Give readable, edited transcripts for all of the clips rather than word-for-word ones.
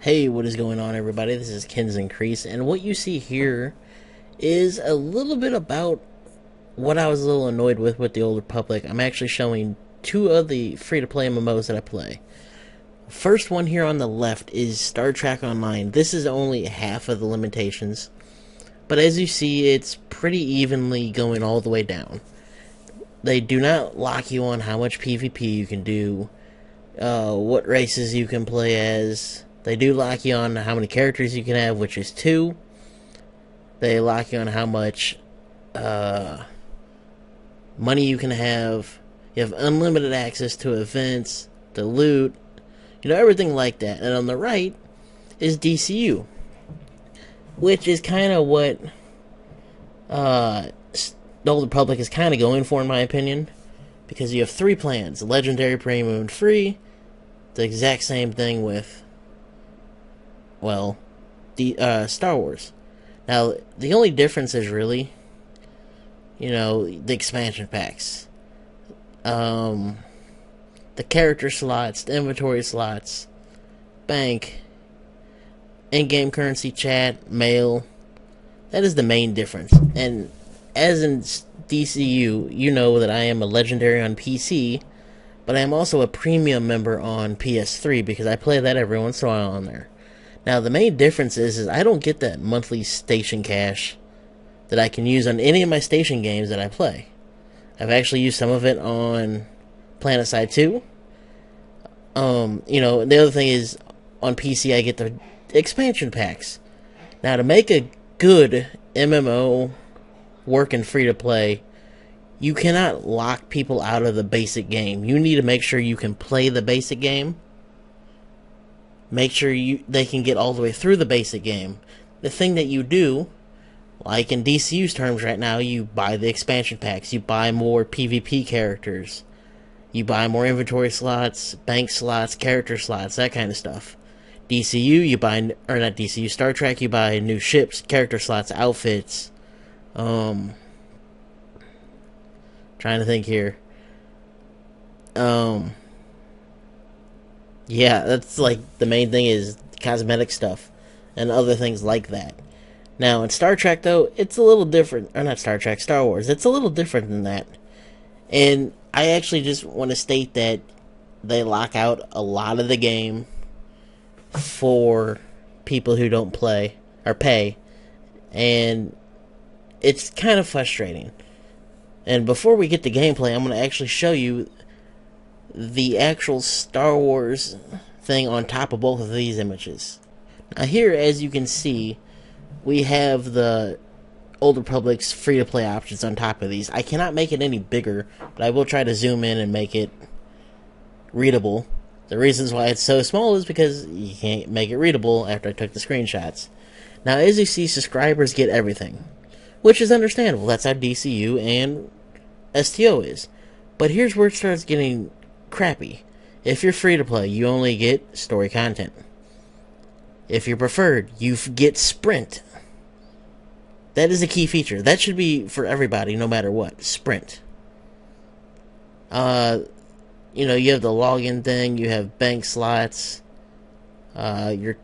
Hey, what is going on, everybody? This is Kenzen Crese, and what you see here is a little bit about what I was a little annoyed with the Old Republic. I'm actually showing two of the free-to-play MMOs that I play. First one here on the left is Star Trek Online. This is only half of the limitations, but as you see, it's pretty evenly going all the way down. They do not lock you on how much PvP you can do, what races you can play as. They do lock you on how many characters you can have, which is 2. They lock you on how much money you can have. You have unlimited access to events, to loot, everything like that. And on the right is DCU, which is kind of what the Old Republic is kind of going for, in my opinion, because you have 3 plans: Legendary, Premium, and Free. The exact same thing with, well, Star Wars. Now, the only difference is really, the expansion packs. The character slots, the inventory slots, bank, in-game currency, chat, mail. That is the main difference. And as in DCU, you know that I am a Legendary on PC, but I am also a Premium member on PS3 because I play that every once in a while on there. Now, the main difference is I don't get that monthly station cash that I can use on any of my station games that I play. I've actually used some of it on PlanetSide 2. The other thing is, on PC I get the expansion packs. Now, to make a good MMO work in free-to-play, you cannot lock people out of the basic game. You need to make sure you can play the basic game. Make sure they can get all the way through the basic game. The thing that you do, like in DCU's terms right now, you buy the expansion packs. You buy more PvP characters. You buy more inventory slots, bank slots, character slots, that kind of stuff. DCU, you buy, or not DCU, Star Trek, you buy new ships, character slots, outfits. Trying to think here. Yeah, that's like the main thing is cosmetic stuff and other things like that. Now, in Star Trek, though, it's a little different. Or not Star Trek, Star Wars. It's a little different than that. And I actually just want to state that they lock out a lot of the game for people who don't play or pay. And it's kind of frustrating. And before we get to gameplay, I'm going to actually show you the actual Star Wars thing on top of both of these images. Now here, as you can see, we have the Old Republic's free-to-play options on top of these. I cannot make it any bigger, but I will try to zoom in and make it readable. The reasons why it's so small is because you can't make it readable after I took the screenshots. Now, as you see, subscribers get everything, which is understandable. That's how DCU and STO is. But here's where it starts getting crappy. If you're free to play, you only get story content. If you're preferred, you get sprint. That is a key feature. That should be for everybody, no matter what. Sprint. You have the login thing, you have bank slots, your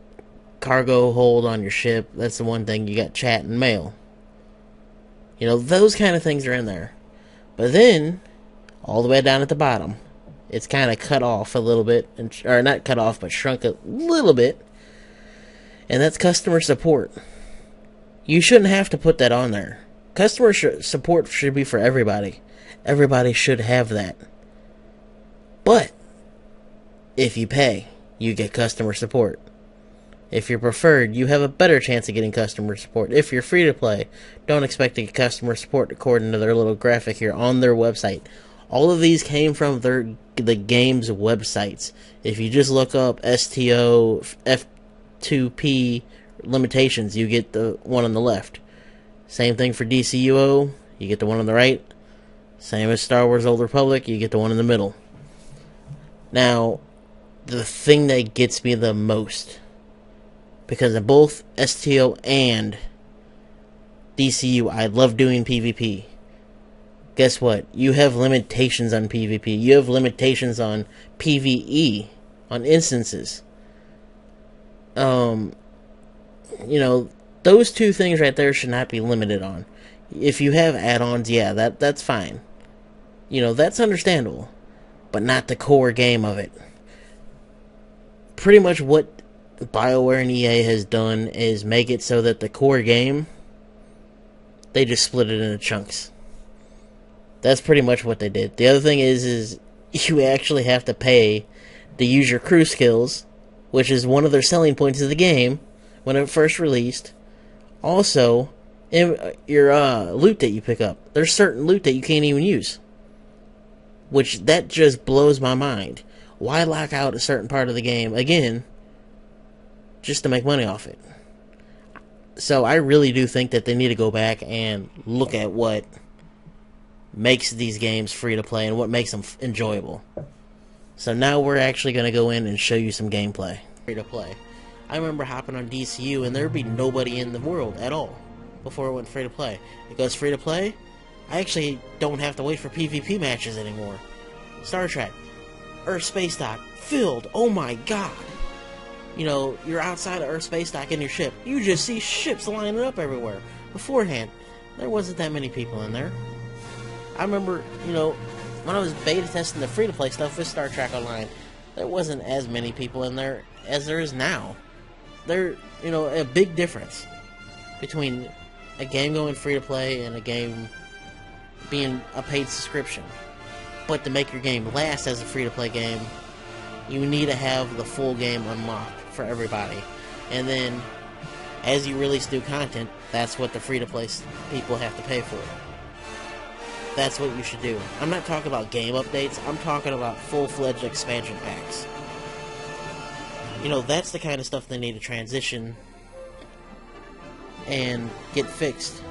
cargo hold on your ship. That's the one thing. You got chat and mail. Those kind of things are in there. But then, all the way down at the bottom, it's kind of cut off a little bit, or not cut off, but shrunk a little bit, and that's customer support. You shouldn't have to put that on there. Customer support should be for everybody. Everybody should have that. But, if you pay, you get customer support. If you're preferred, you have a better chance of getting customer support. If you're free to play, don't expect to get customer support according to their little graphic here on their website. All of these came from the game's websites. If you just look up STO, f2p limitations, you get the one on the left. Same thing for DCUO, you get the one on the right. Same as Star Wars Old Republic, you get the one in the middle. Now, the thing that gets me the most, because in both STO and DCU, I love doing PvP. Guess what? You have limitations on PvP. You have limitations on PvE, on instances. You know, those two things right there should not be limited on. If you have add-ons, yeah, that's fine. You know, that's understandable, but not the core game of it. Pretty much what BioWare and EA has done is make it so that the core game, they just split it into chunks. That's pretty much what they did. The other thing is you actually have to pay to use your crew skills, which is one of their selling points of the game when it first released. Also, your loot that you pick up. There's certain loot that you can't even use, which that just blows my mind. Why lock out a certain part of the game again just to make money off it? So I really do think that they need to go back and look at what makes these games free to play and what makes them enjoyable. So now we're actually going to go in and show you some gameplay. Free to play. I remember hopping on DCU and there'd be nobody in the world at all before it went free to play. It goes free to play, I actually don't have to wait for PvP matches anymore. Star Trek, Earth Space Dock, filled, oh my god. You know, you're outside of Earth Space Dock in your ship, you just see ships lining up everywhere. Beforehand, there wasn't that many people in there. I remember, you know, when I was beta testing the free-to-play stuff with Star Trek Online, there wasn't as many people in there as there is now. There, you know, a big difference between a game going free-to-play and a game being a paid subscription. But to make your game last as a free-to-play game, you need to have the full game unlocked for everybody. And then, as you release new content, that's what the free-to-play people have to pay for. That's what you should do. I'm not talking about game updates, I'm talking about full-fledged expansion packs. You know, that's the kind of stuff they need to transition and get fixed.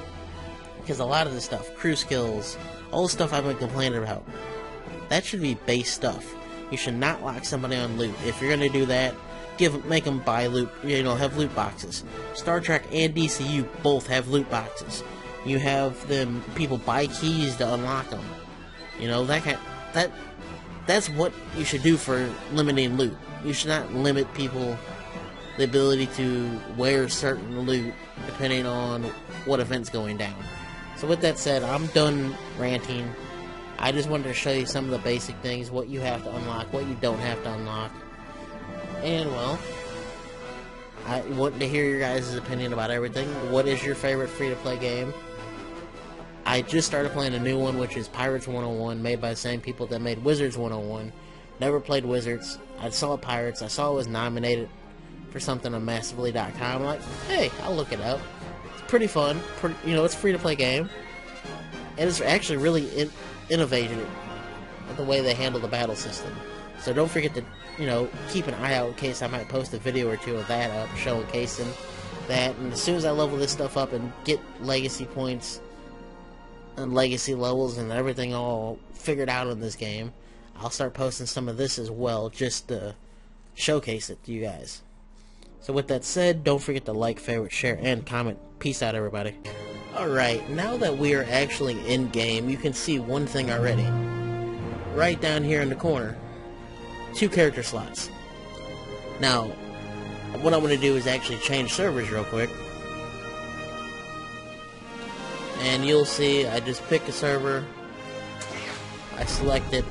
Because a lot of this stuff, crew skills, all the stuff I've been complaining about, that should be base stuff. You should not lock somebody on loot. If you're going to do that, make them buy loot, you know, have loot boxes. Star Trek and DCU both have loot boxes. You have them, people buy keys to unlock them. You know, that's what you should do for limiting loot. You should not limit people the ability to wear certain loot depending on what event's going down. So with that said, I'm done ranting. I just wanted to show you some of the basic things, what you have to unlock, what you don't have to unlock. And, well, I want to hear your guys' opinion about everything. What is your favorite free-to-play game? I just started playing a new one, which is Pirates 101, made by the same people that made Wizards 101. Never played Wizards. I saw Pirates. I saw it was nominated for something on Massively.com. I'm like, hey, I'll look it up. It's pretty fun. You know, it's a free-to-play game. And it's actually really innovative with the way they handle the battle system. So don't forget to, you know, keep an eye out in case I might post a video or two of that up, showcasing that. And as soon as I level this stuff up and get legacy points and legacy levels and everything all figured out in this game, I'll start posting some of this as well, just to showcase it to you guys. So with that said, don't forget to like, favorite, share, and comment. Peace out, everybody. Alright, now that we are actually in-game, you can see one thing already. Right down here in the corner. 2 character slots. Now, what I'm going to do is actually change servers real quick. And you'll see, I just pick a server. I select it.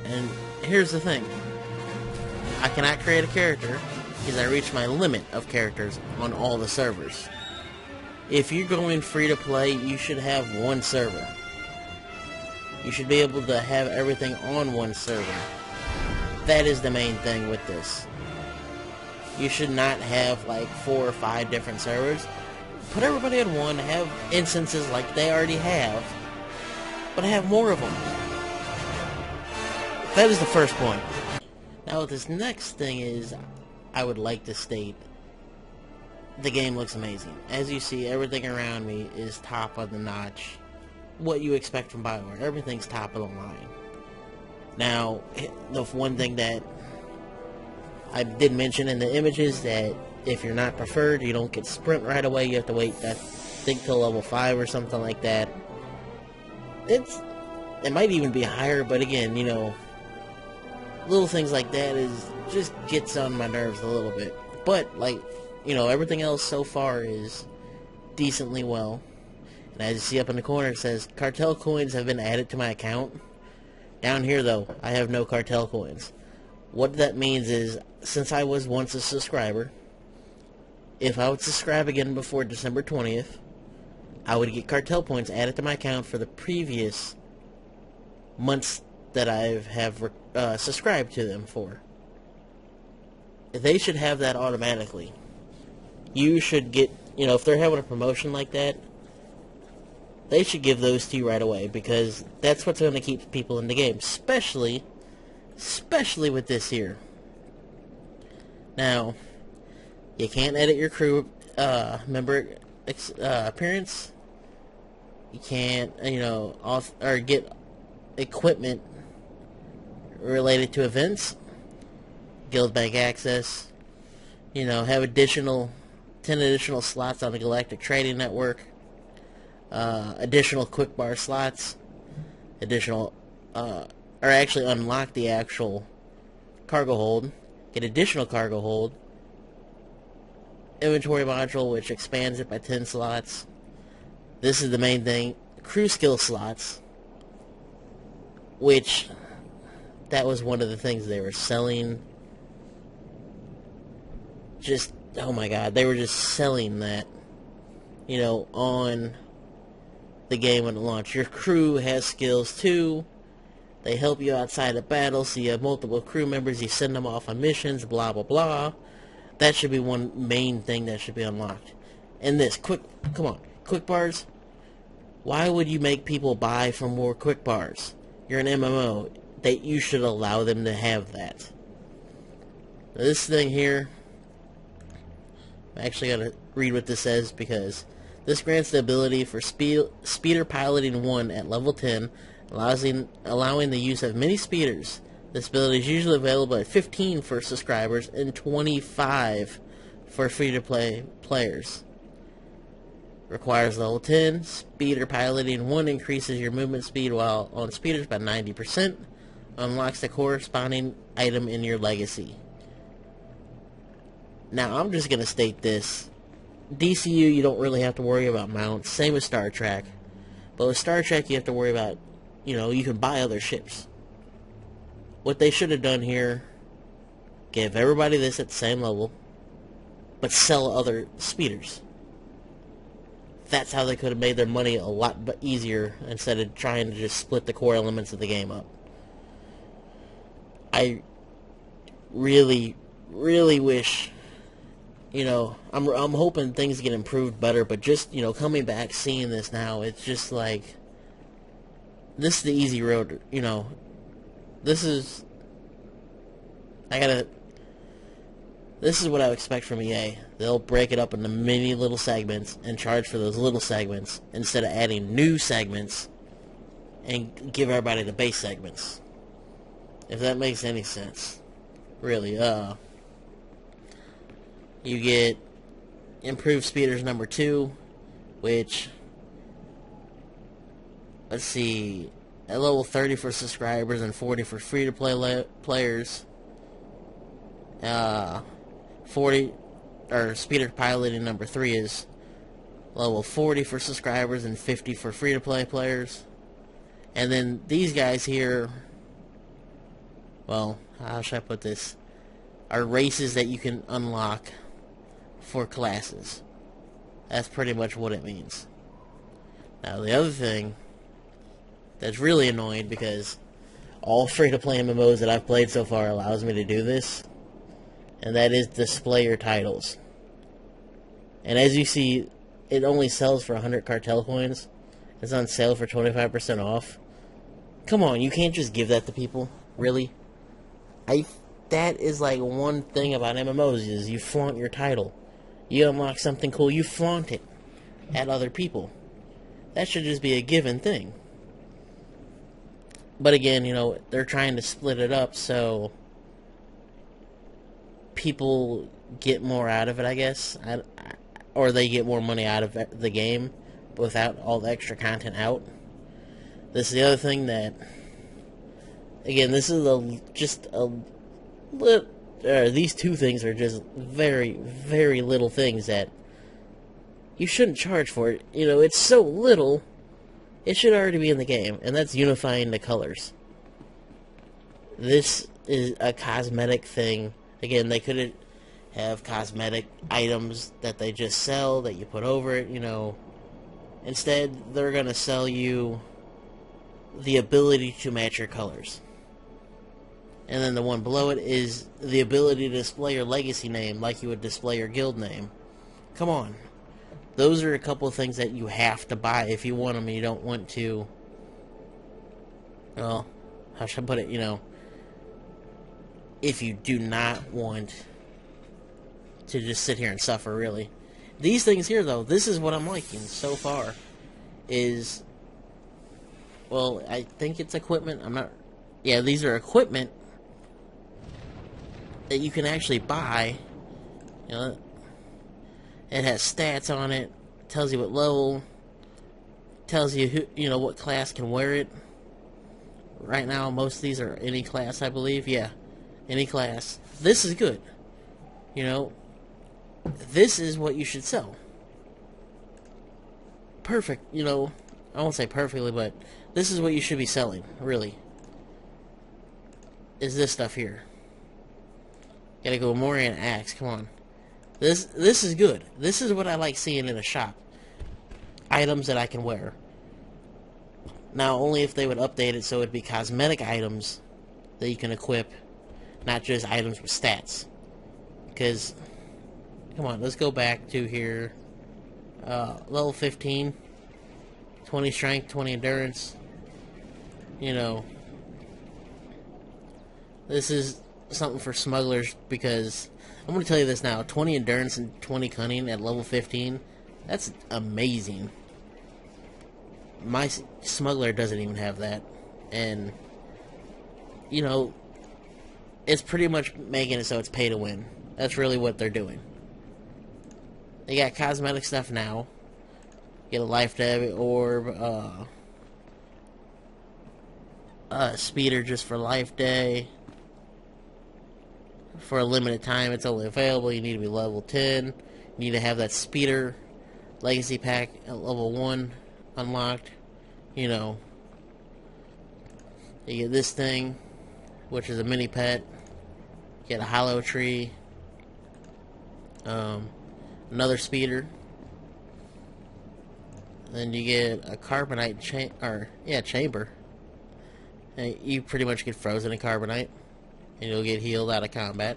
And here's the thing. I cannot create a character because I reached my limit of characters on all the servers. If you're going free to play, you should have one server. You should be able to have everything on one server. That is the main thing with this. You should not have like 4 or 5 different servers. Put everybody in one, have instances like they already have, but have more of them. That is the first point. Now this next thing is, I would like to state, the game looks amazing. As you see, everything around me is top of the notch. What you expect from BioWare. Everything's top of the line. Now, the one thing that I did mention in the images, that if you're not preferred, you don't get sprint right away. You have to wait, I think, till level 5 or something like that. It might even be higher, but again, you know, little things like that is just gets on my nerves a little bit. But, like, you know, everything else so far is decently well. And as you see up in the corner, it says, cartel coins have been added to my account. Down here, though, I have no cartel coins. What that means is, since I was once a subscriber, if I would subscribe again before December 20th, I would get cartel points added to my account for the previous months that I have subscribed to them for. They should have that automatically. You should get, you know, if they're having a promotion like that, they should give those to you right away, because that's what's going to keep people in the game, especially with this here. Now, you can't edit your crew member appearance. You can't, you know, or get equipment related to events, guild bank access, you know, have 10 additional slots on the Galactic Trading Network, additional quick bar slots, or actually unlock the actual cargo hold, get additional cargo hold, inventory module which expands it by 10 slots. This is the main thing, crew skill slots, which that was one of the things they were selling. Just, oh my god, they were just selling that, you know, on the game when it launched. Your crew has skills too. They help you outside of battle, so you have multiple crew members, you send them off on missions, blah blah blah. That should be one main thing that should be unlocked. And this, quick bars. Why would you make people buy for more quick bars? You're an MMO. You should allow them to have that. Now, this thing here, I'm actually going to read what this says, because this grants the ability for speeder piloting 1 at level 10, allowing the use of many speeders. This ability is usually available at 15 for subscribers and 25 for free-to-play players. Requires level 10. Speeder piloting 1 increases your movement speed while on speeders by 90%. Unlocks the corresponding item in your legacy. Now, I'm just going to state this. DCU, you don't really have to worry about mounts. Same with Star Trek. But with Star Trek, you have to worry about, you know, you can buy other ships. What they should have done here, give everybody this at the same level, but sell other speeders. That's how they could have made their money a lot easier, instead of trying to just split the core elements of the game up. I really, really wish, you know, I'm hoping things get improved better, but just, you know, coming back, seeing this now, it's just like, this is the easy road, you know, this is what I expect from EA. They'll break it up into many little segments and charge for those little segments instead of adding new segments and give everybody the base segments. If that makes any sense. Really, you get improved speeders number 2, which, let's see, at level 30 for subscribers and 40 for free-to-play players. 40, or speeder piloting number 3 is level 40 for subscribers and 50 for free-to-play players. And then these guys here, well, how should I put this, are races that you can unlock for classes. That's pretty much what it means. Now, the other thing that's really annoying, because all free-to-play MMOs that I've played so far allows me to do this, and that is display your titles. And as you see, it only sells for 100 cartel coins. It's on sale for 25% off. Come on, you can't just give that to people. Really? That is like one thing about MMOs, is you flaunt your title. You unlock something cool, you flaunt it at other people. That should just be a given thing. But again, you know, they're trying to split it up so people get more out of it, I guess. Or they get more money out of the game without all the extra content out. This is the other thing that Again, this is these two things are just very, very little things that you shouldn't charge for it. You know, it's so little, it should already be in the game, and that's unifying the colors. This is a cosmetic thing. Again, they could have cosmetic items that they just sell that you put over it, you know. Instead, they're going to sell you the ability to match your colors. And then the one below it is the ability to display your legacy name like you would display your guild name. Come on. Those are a couple of things that you have to buy if you want them and you don't want to... Well, how should I put it, you know... If you do not want to just sit here and suffer, really. These things here, though, this is what I'm liking so far. Is... Well, I think it's equipment. I'm not... Yeah, these are equipment that you can actually buy. You know, it has stats on it, tells you what level, tells you who, you know, what class can wear it. Right now, most of these are any class, I believe. Yeah, any class. This is good. You know, this is what you should sell. Perfect, you know, I won't say perfectly, but this is what you should be selling, really. Is this stuff here. Gotta go Morian Axe, come on. This is good. This is what I like seeing in a shop. Items that I can wear. Now, only if they would update it so it'd be cosmetic items that you can equip, not just items with stats. Because, come on, let's go back to here. Level 15. 20 strength, 20 endurance. You know, this is something for smugglers, because I'm going to tell you this now, 20 endurance and 20 cunning at level 15, that's amazing. My smuggler doesn't even have that, and you know, it's pretty much making it so it's pay to win. That's really what they're doing. They got cosmetic stuff now. Get a life dev orb, speeder just for life day. For a limited time, it's only available. You need to be level 10. You need to have that speeder legacy pack at level 1 unlocked. You know, you get this thing, which is a mini pet. You get a hollow tree. Another speeder. Then you get a carbonite chamber. And you pretty much get frozen in carbonite. And you'll get healed out of combat.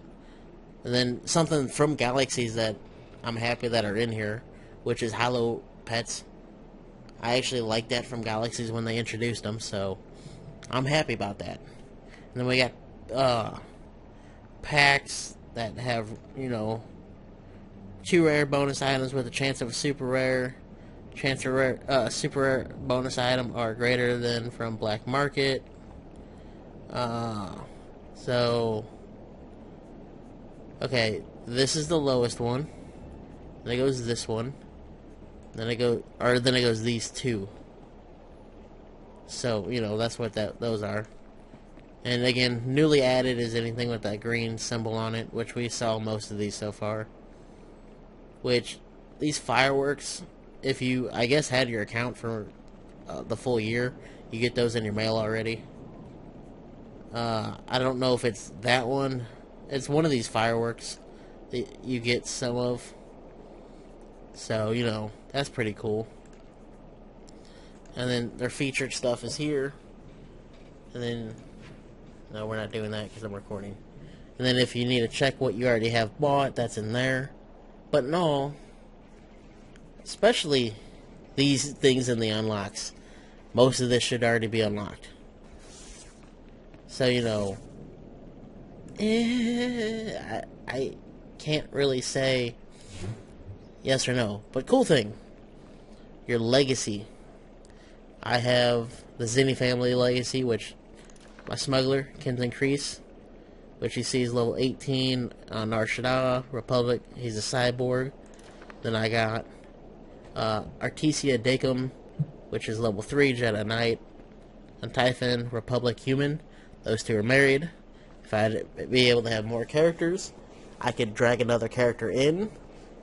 And then something from Galaxies that I'm happy that are in here, which is hollow pets. I actually liked that from Galaxies when they introduced them, so I'm happy about that. And then we got packs that have, you know, 2 rare bonus items with a chance of a super rare. Chance of rare, super rare bonus item are greater than from Black Market. So, okay, this is the lowest one. Then it goes this one. Then it goes these two. So, you know, that's what those are. And again, newly added is anything with that green symbol on it, which we saw most of these so far. Which, these fireworks, if you, I guess, had your account for the full year, you get those in your mail already. I don't know if it's that one. It's one of these fireworks that you get some of. So, you know, that's pretty cool. And then their featured stuff is here. And then, no, we're not doing that because I'm recording. And then if you need to check what you already have bought, that's in there. But no, especially these things in the unlocks, most of this should already be unlocked. So, you know, I can't really say yes or no. But cool thing, your legacy. I have the Zinni family legacy, which my smuggler, Kenzen Crese, which you see is level 18 on Nar Republic. He's a cyborg. Then I got Artesia Dacum, which is level 3 Jedi Knight. On Typhon Republic human. those two are married. If I'd be able to have more characters, I could drag another character in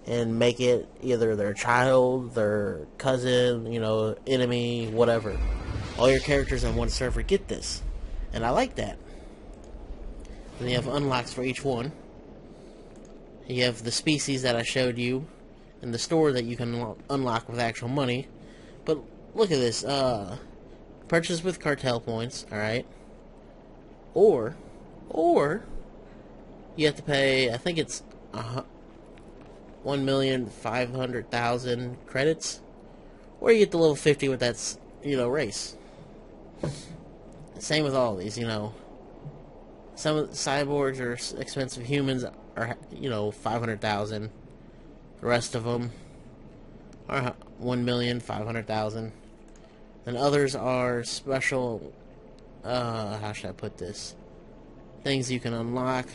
and make it either their child, their cousin, you know, enemy, whatever. All your characters on one server get this. And I like that. Then you have unlocks for each one. You have the species that I showed you in the store that you can unlock with actual money. But look at this. Purchase with cartel points, alright? Or you have to pay, I think it's 1,500,000 credits, or you get the level 50 with that, you know, race. Same with all these, you know. Some of the cyborgs or expensive humans are, you know, 500,000. The rest of them are 1,500,000. And others are special, how should I put this? Things you can unlock,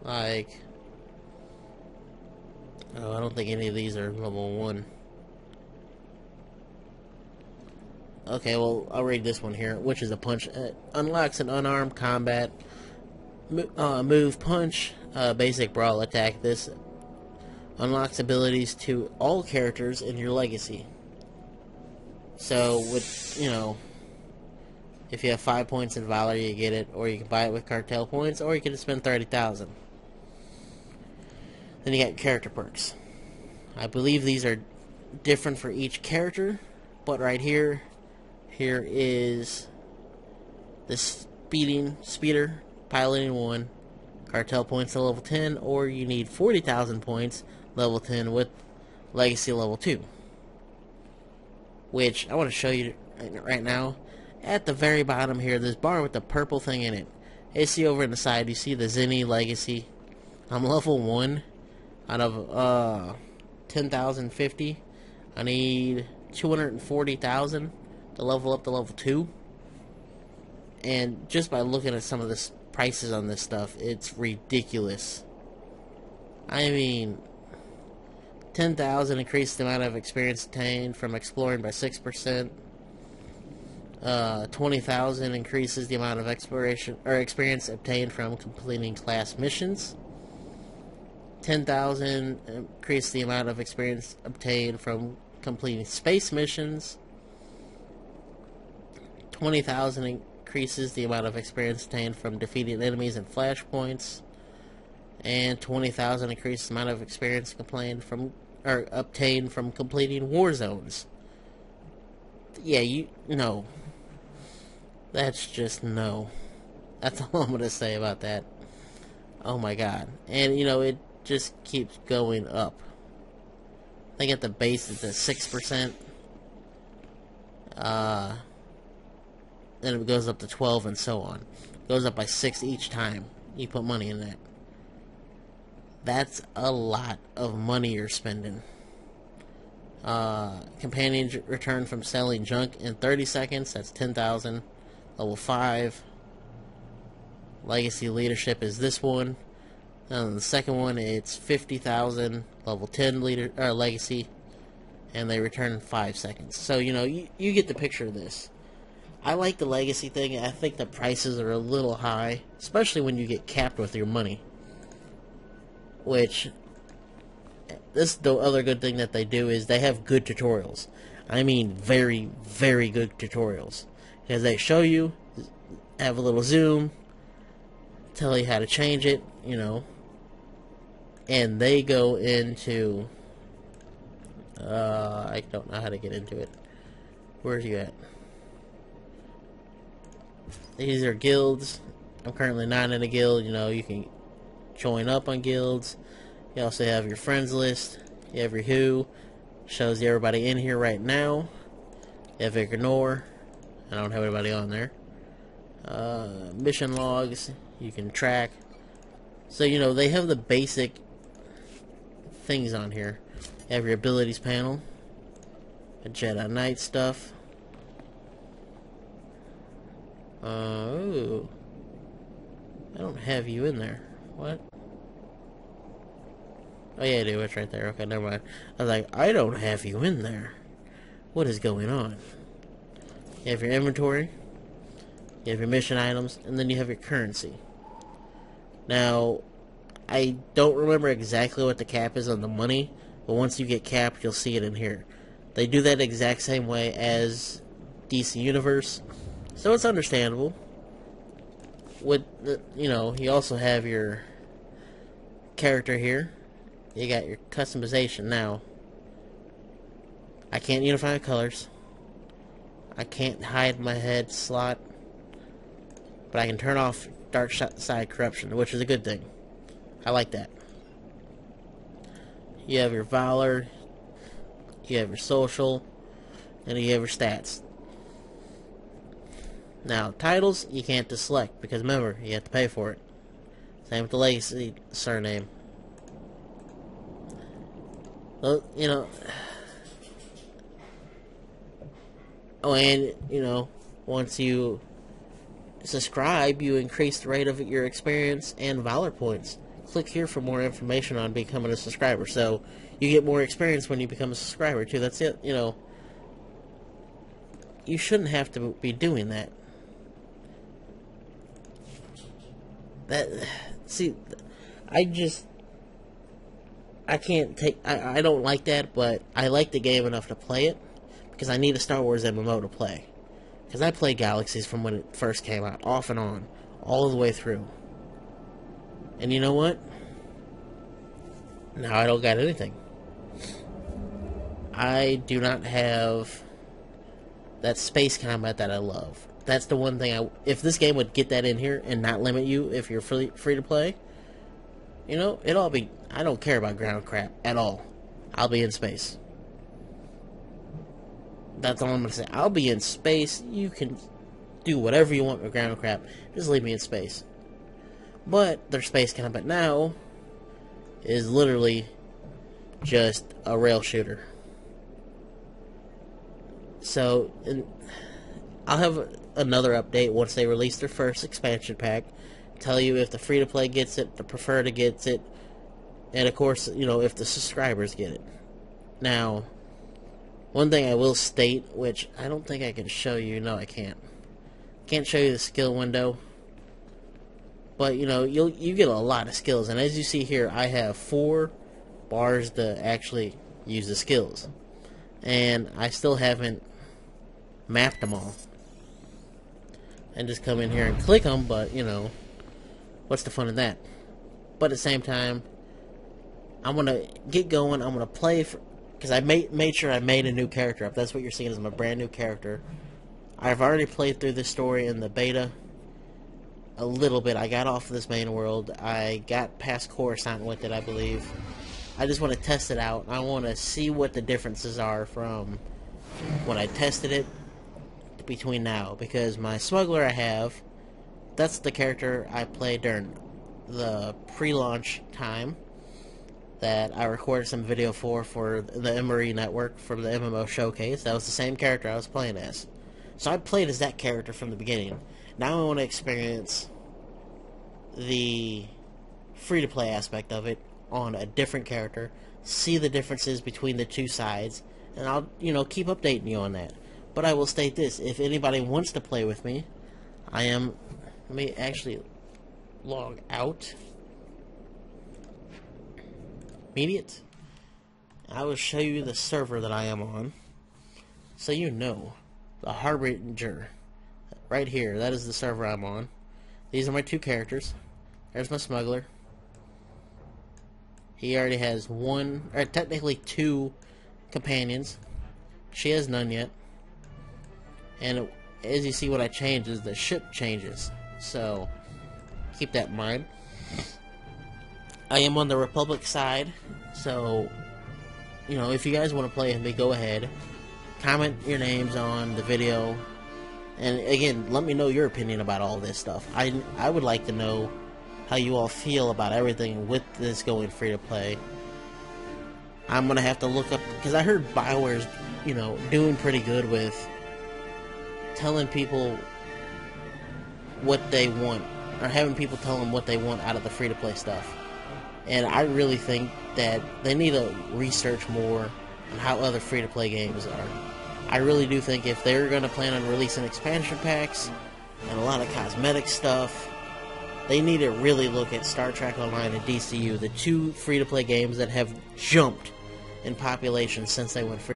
like, oh, I don't think any of these are level 1. Okay, well, I'll read this one here, which is a punch. Unlocks an unarmed combat move punch, basic brawl attack. This unlocks abilities to all characters in your legacy. So, with, you know, if you have 5 points in Valor, you get it, or you can buy it with cartel points, or you can spend 30,000. Then you got character perks. I believe these are different for each character, but right here is the speeder, piloting 1, cartel points to level 10, or you need 40,000 points, level 10 with legacy level 2. Which I want to show you right now. At the very bottom here, this bar with the purple thing in it. You see over on the side, you see the Zenny legacy. I'm level 1 out of 10,050. I need 240,000 to level up to level 2. And just by looking at some of the prices on this stuff, it's ridiculous. I mean, 10,000 increased the amount of experience obtained from exploring by 6%. 20,000 increases the amount of experience obtained from completing class missions. 10,000 increase the amount of experience obtained from completing space missions. 20,000 increases the amount of experience obtained from defeating enemies in flashpoints. And 20,000 increases the amount of experience obtained from completing war zones. Yeah, no. That's just no. That's all I'm gonna say about that. Oh my god. And you know, it just keeps going up. I think at the base it's at 6%. Then it goes up to 12 and so on. It goes up by 6 each time you put money in that. That's a lot of money you're spending. Companions return from selling junk in 30 seconds. That's 10,000. Level 5. Legacy leadership is this one. And the second one, it's 50,000. Level 10 legacy. And they return in 5 seconds. So, you know, you get the picture of this. I like the legacy thing. I think the prices are a little high. Especially when you get capped with your money. Which, this the other good thing that they do is they have good tutorials. I mean very, very good tutorials. Because they show you, have a little zoom, tell you how to change it, you know. And they go into, I don't know how to get into it. Where's you at? These are guilds. I'm currently not in a guild, you know, you can join up on guilds. You also have your friends list. You have your who. Shows you everybody in here right now. You have ignore. I don't have anybody on there. Mission logs. You can track. So, you know, they have the basic things on here. You have your abilities panel. A Jedi Knight stuff. Oh. I don't have you in there. What? Oh yeah, I do. It's right there. Okay, never mind. I was like, I don't have you in there. What is going on? You have your inventory. you have your mission items, and then you have your currency. Now, I don't remember exactly what the cap is on the money, but once you get capped, you'll see it in here. They do that exact same way as DC Universe, so it's understandable. With you also have your character here. You got your customization. Now, I can't unify colors. I can't hide my head slot, but I can turn off dark side corruption, which is a good thing. I like that. You have your valor, you have your social, and you have your stats. Now, titles, you can't deselect, because remember, you have to pay for it. Same with the legacy surname. Well, oh, and, once you subscribe, you increase the rate of your experience and valor points. Click here for more information on becoming a subscriber. So, you get more experience when you become a subscriber, too. That's it, You shouldn't have to be doing that. I don't like that, but I like the game enough to play it, because I need a Star Wars MMO to play. Because I played Galaxies from when it first came out, off and on, all the way through. And you know what? Now I don't got anything. I do not have that space combat that I love. That's the one thing if this game would get that in here and not limit you if you're free to play, I don't care about ground crap at all. I'll be in space. That's all I'm going to say. I'll be in space. You can do whatever you want with ground crap. Just leave me in space. But their space combat now is literally just a rail shooter. So, I'll have another update once they release their first expansion pack. Tell you if the free-to-play gets it, the preferred gets it, and of course, if the subscribers get it. Now, one thing I will state, which I don't think I can show you. No, I can't. Can't show you the skill window. But, you get a lot of skills. And as you see here, I have 4 bars to actually use the skills. And I still haven't mapped them all. And just come in here and click them, but, what's the fun of that? But at the same time, I'm going to get going. I'm going to play, because I made sure I made a new character up. That's what you're seeing is my brand new character. I've already played through this story in the beta a little bit. I got off of this main world. I got past Coruscant with it, I believe. I just want to test it out. I want to see what the differences are from when I tested it between now, because my smuggler I have, that's the character I played during the pre-launch time that I recorded some video for the MRE network from the MMO showcase. That was the same character I was playing as. So I played as that character from the beginning. Now I want to experience the free-to-play aspect of it on a different character, see the differences between the two sides, and I'll, keep updating you on that. But I will state this, if anybody wants to play with me, let me actually log out. Immediate. I will show you the server that I am on, so the Harbinger. Right here, that is the server I'm on. These are my 2 characters. There's my smuggler. He already has technically 2 companions. She has none yet. And as you see, what I changed is the ship changes. So, keep that in mind. I am on the Republic side. So, if you guys want to play with me, go ahead. Comment your names on the video. And again, let me know your opinion about all this stuff. I would like to know how you all feel about everything with this going free to play. I'm gonna have to look up, because I heard BioWare's, doing pretty good with telling people what they want, or having people tell them what they want out of the free to play stuff. And I really think that they need to research more on how other free to play games are. I really do think if they're going to plan on releasing expansion packs, and a lot of cosmetic stuff. They need to really look at Star Trek Online and DCU, the two free-to-play games that have jumped in population since they went free.